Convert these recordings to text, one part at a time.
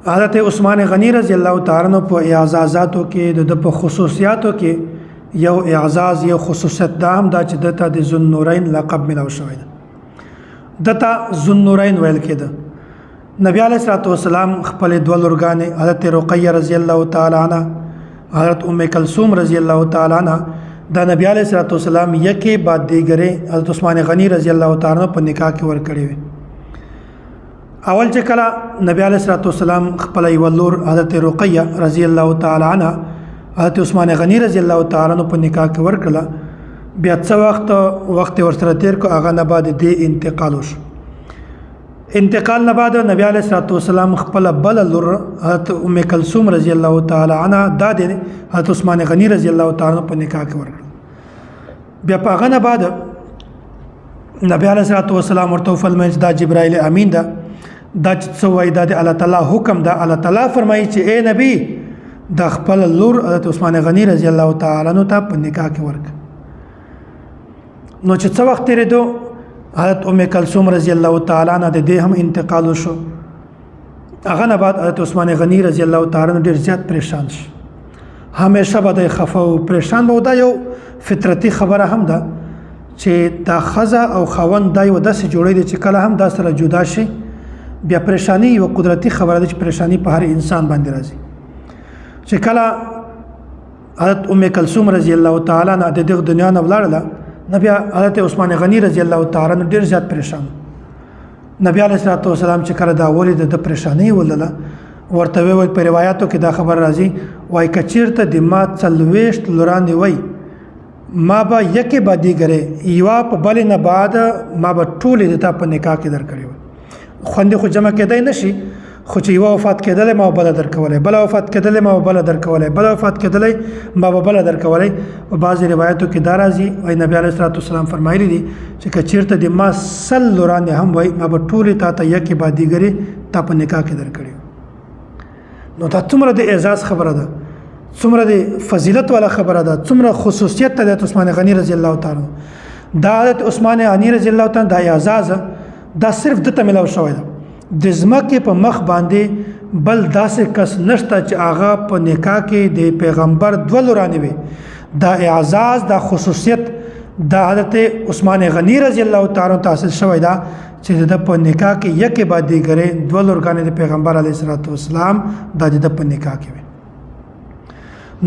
حضرت عثمان غنی رضی الله تعالی عنہ په اعزازاتو کې د په خصوصیاتو کې یو اعزاز یو خصوصیت دام دا چې دته د ذوالنورین لقب ملو شوی ده دته ذوالنورین ویل کېده نبی علیه الصلوۃ والسلام خپل دوه لورګانې حضرت رقیه رضی الله تعالی عنها حضرت ام کلثوم رضی الله تعالی عنها دا نبی علیه الصلوۃ والسلام یکه بعد دیګره حضرت عثمان غنی رضی الله تعالی عنہ په نکاح کې ور کړی وي اول چې کله نبی علیه الصلوۃ والسلام خپل یو لور حضرت رقیه رضی الله تعالی عنها حضرت عثمان غنی رضی الله تعالی عنہ په نکاح کې ور کړه بیا څه وخت ورسره تیر کو هغه نه بعد د انتقال وشو انتقال نه بعد نبی علیه الصلوۃ والسلام خپل بل لور حضرت ام کلثوم رضی الله تعالی عنها د حضرت عثمان غنی رضی الله تعالی عنہ په نکاح کې ور کړه بیا په هغه نه بعد نبی علیه الصلوۃ والسلام ورته فرمایي دا جبرائیل امین ده دا څه وایي دا د الله تعالی حکم ده الله تعالی فرمایي چې اے نبی د خپل لور حضرت عثمان غنی رضی الله تعالی عنہ ته په نکاح کې ورک نو چې څو وخت لري حضرت ام کلثوم رضی الله تعالی عنها د دې هم انتقال وشو هغه نه بعد حضرت عثمان غنی رضی الله تعالی عنہ ډیر زیات پریشان شو همیشه به د خفه او پریشان وو دا یو فطرتي خبره هم ده چې دا خزه او خوند دا یو داسې جوړې دي چې کله هم دا سره جدا شي بیا پریشانی یو قدرتی خبره ده چې پریشانی په هر انسان باندې راځي چې کله حضرت ام کلثوم رضی الله تعالی عنها د دغه دنیا نه ولاړه نبی حضرت عثمان غنی رضی الله تعالی عنہ ډیر زیات پریشان نبی علیه الصلوۃ والسلام چې کړه دا ولید د پریشانی ولله ورته وی په روایتو کې دا خبر راځي وای کچیرته د ما څلويشت لوران دی وای ما به یکه بدی غره یوا په بل نه بعد ما به ټول د تا په نکاح کې درکړیو خوندې خو جمع کېدای نشي خو چې یو وفات کېدل ما بل درکولای بل وفات کېدل ما بل درکولای بل وفات کېدل ما بل درکولای په بعضی روایتو کې دا راځي او نبی علیه الصلوۃ والسلام فرمایلی دي چې کچیرته د ما سل لوران هم وای ما به ټول تا ته یکه بدی غره تا په نکاح کې درکړیو نو دا څومره د اعزاز خبره ده څومره د فضیلت والا خبره ده څومره خصوصیت ده د عثمان غنی رضی الله تعالی دا حضرت عثمان غنی رضی الله تعالی د اعزاز دا صرف د تملاو شوی ده د زمکه په مخ باندې بل داسې کس نشته چې هغه په نکاح کې د پیغمبر دوه لورانې وي دا اعزاز دا خصوصیت د حضرت عثمان غنی رضی الله تعالی تحصیل شوی ده چې د په نکاح کې یکه بعد دیګره دوه لورګانې د پیغمبر علیه الصلوۃ والسلام د په نکاح کې وي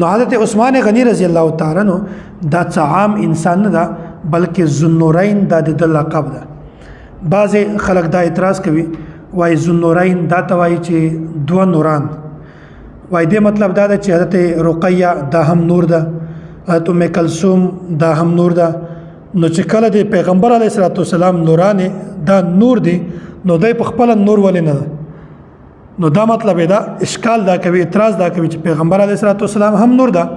نو حضرت عثمان غنی رضی الله تعالی عنہ دا عام انسان نه ده بلکې ذوالنورین د لقب ده بعض خلک دا اعتراض کوي وای ذوالنورین دا ته وایي چې دوه نوران وای دې مطلب دا ده چې حضرت رقیه دا هم نور ده حضرت ام کلثوم دا هم نور ده نو چې کله د پیغمبر علیه الصلوۃ والسلام نورانه دا نور دي نو دای په خپل نور ولې نه نو دا مطلب دا اشکال دا کوي اعتراض دا کوي چې پیغمبر علیه الصلوۃ والسلام هم نور ده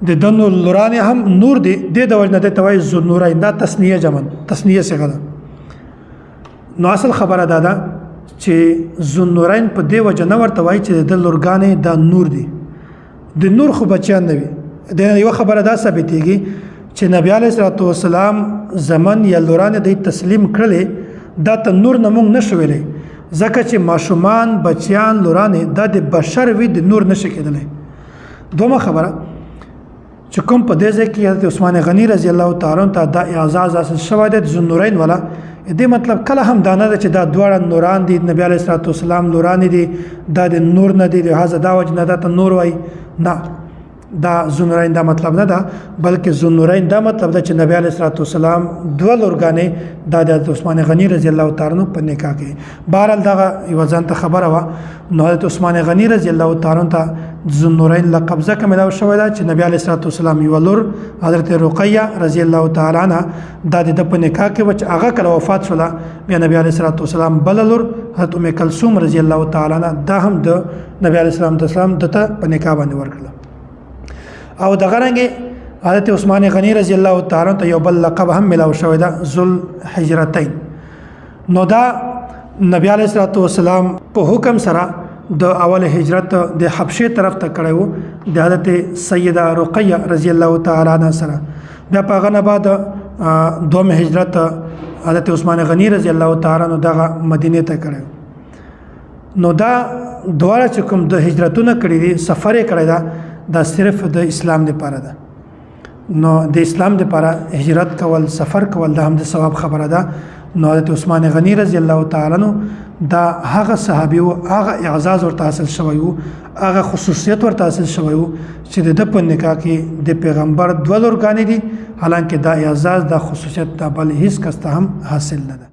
د دنو لورانه هم نور دي د وجنه د توای ذوالنورین دا تسنیه جمع تسنیه څنګه ده نو اصل خبره ده چې ذوالنورین په دی وجه نه ورته وایي چې د لورګانې دا نور دي د نور خو بچیان نه وي د یو خبره دا ثابتېږي چې نبی علیه الصلوۃ والسلام زمن یا لورانې د تسلیم کړلې دا ته نور نه مونږ نشو ویلې ځکه چې ماشومان بچیان لورانې دا د بشر وي د نور نشي کېدلی دومره خبره چې کوم په دې ځای کې حضرت عثمان غنی رضی الله تعالی عنہ دا اعزاز حاصل شوی د ذوالنورین والا دې مطلب کله هم دا نه چې دا دواړه نوران دي نبی علیه الصلوۃ والسلام نوران دي دا د نور نه دي لہذا دا وجه نه دا ته نور وای نه دا ذوالنورین دا مطلب نه ده بلکې ذوالنورین دا مطلب ده چې نبی علیه الصلوۃ والسلام دوه لورګانې د حضرت عثمان غنی رضی الله تعالی عنہ په نکاح کې بهرحال دغه یو ځان ته خبره وا نو حضرت عثمان غنی رضی الله تعالی عنہ ته ذوالنورین لقب ځکه ملاو شوی ده چې نبی علیه الصلوۃ والسلام یو لور حضرت رقیه رضی الله تعالی عنها د په نکاح کې وچ هغه کله وفات شوه بیا نبی علیه الصلوۃ والسلام بل لور حضرت ام کلثوم رضی الله تعالی عنها دا هم د نبی علیه السلام دته په نکاح باندې ورکړه او دغه رنګ حضرت عثمان غنی رضی الله تعالی عنہ یو بل لقب هم ملاو شوی ده ذل حجرتین نو دا نبی علیه الصلوۃ والسلام په حکم سره د اول هجرت د حبشه طرف ته کړو د حضرت سیده رقیه رضی الله تعالی عنها سره بیا په غنه بعد دوم هجرت حضرت عثمان غنی رضی الله تعالی عنہ دغه مدینه ته کړو نو دا دواړه چې کوم د هجرتونه کړي دي سفر یې کړی دا صرف د اسلام لپاره ده نو د اسلام لپاره هجرت کول سفر کول دا هم د ثواب خبره ده نو حضرت عثمان غنی رضی الله تعالی عنہ دا هغه صحابي او هغه اعزاز ورته حاصل شوی وو هغه خصوصیت ورته حاصل شوی وو چې د په نکاح کې د پیغمبر دوه لورګانې دي حالانکه دا اعزاز دا خصوصیت دا بل هیڅ کس ته هم حاصل نه ده